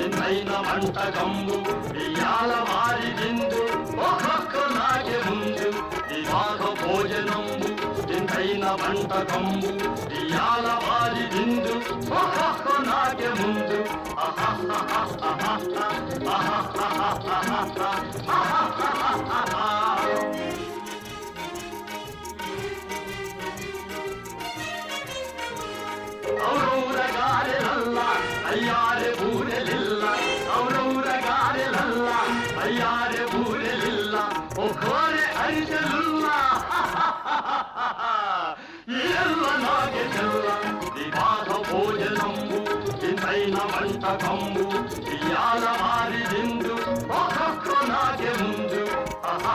వింతైన వంటకంబు ఇయాల వారి విందు ఒక్కొక్క నాకే ముందు వివాహ భోజనంబు వింతైన వంటకంబు ఇయాల వారి విందు ఒక్కొక్క నాకే ముందు ఔరౌరగారెలల్ల అయ్యారె బూరెలిల్ల ఔరౌరగారెలల్ల అయ్యారె బూరెలిల్ల ఒక్కోరె అరిసెలుల్ల ఎల్ల నాగే చెల్ల వివాహ భోజనంబు వింతైన వంటకంబు ఇయాల వారి విందు ఒక్కొక్క నాగే ముందు ఆహా